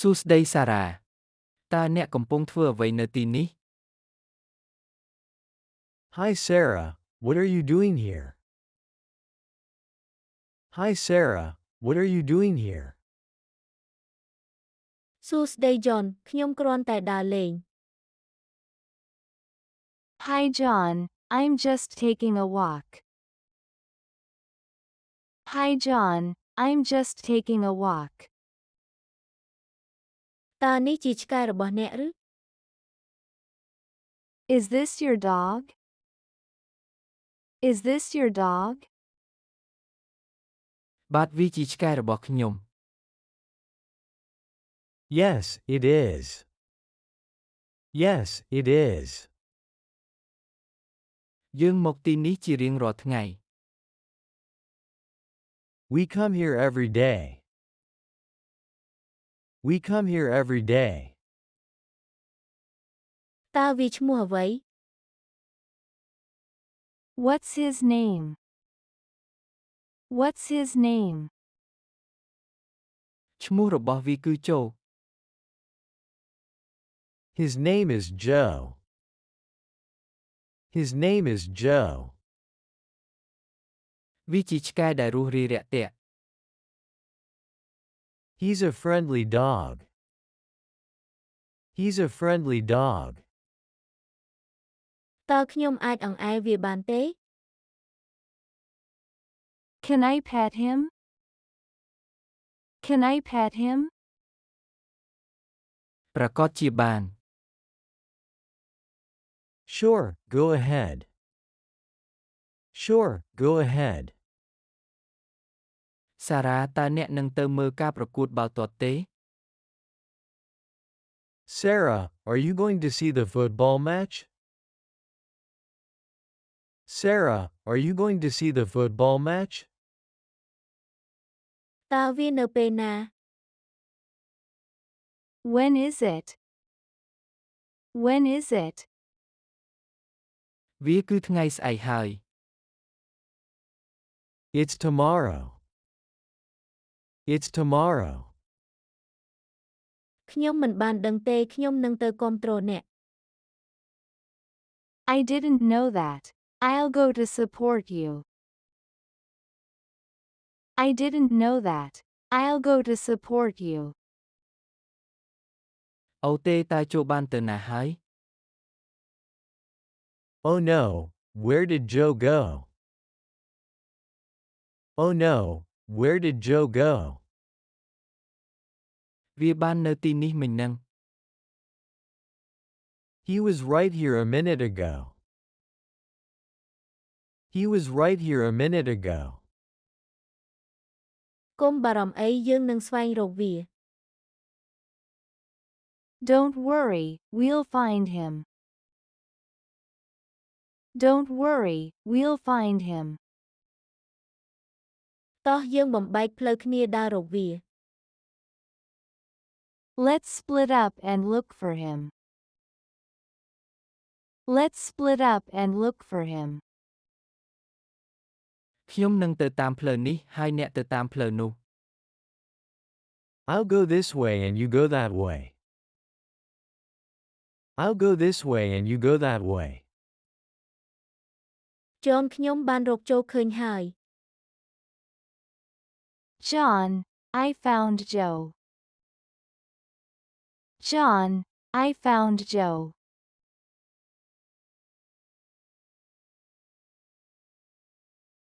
សួស្តីសារ៉ាតើអ្នកកំពុងធ្វើអ្វីនៅទីនេះ Hi Sarah, what are you doing here? Hi Sarah, what are you doing here? សួស្តី John ខ្ញុំគ្រាន់តែដើរលេង Hi John, I'm just taking a walk. Hi John, I'm just taking a walk. តើនេះជាឆ្កែរបស់អ្នកឬ Is this your dog? Is this your dog? បាទវាជាឆ្កែរបស់ខ្ញុំ Yes, it is. Yes, it is. យើងមកទីនេះជារៀងរាល់ថ្ងៃ We come here every day. We come here every day. តើវាឈ្មោះអ្វី What's his name? What's his name? ឈ្មោះរបស់វាគឺโจ His name is Joe. His name is Joe. វាជាឆ្កែដែលរួសរាយរាក់ទាក់ He's a friendly dog. He's a friendly dog. តើខ្ញុំអាចអង្អែលវាបានទេ Can I pet him? Can I pet him? ប្រកាសជាបាន Sure, go ahead. Sure, go ahead. សារ៉ាតើអ្នកនឹងទៅមើលការប្រកួតបាល់ទាត់ទេ Sarah, are you going to see the football match? Sarah, are you going to see the football match? តើវានៅពេលណា When is it? When is it? វាគឺថ្ងៃស្អែកហើយ It's tomorrow. It's tomorrow. ខ្ញុំមិនបានដឹងទេខ្ញុំនឹងទៅគាំទ្រអ្នក I didn't know that. I'll go to support you. I didn't know that. I'll go to support you. អូទេតើโจបានទៅណាហើយ Oh no, where did Joe go? Oh no, where did Joe go? វាបាននៅទីនេះមិញហ្នឹង He was right here a minute ago. He was right here a minute ago. កុំបារម្ភអីយើងនឹងស្វែងរកវា Don't worry, we'll find him. Don't worry, we'll find him. តោះយើងបំបែកផ្លូវគ្នាដើររកវា Let's split up and look for him. Let's split up and look for him. ខ្ញុំនឹងទៅតាមផ្លូវនេះហើយអ្នកទៅតាមផ្លូវនោះ I'll go this way and you go that way. I'll go this way and you go that way. John ខ្ញុំបានរកโจឃើញហើយ John, I found Joe. John, I found Joe.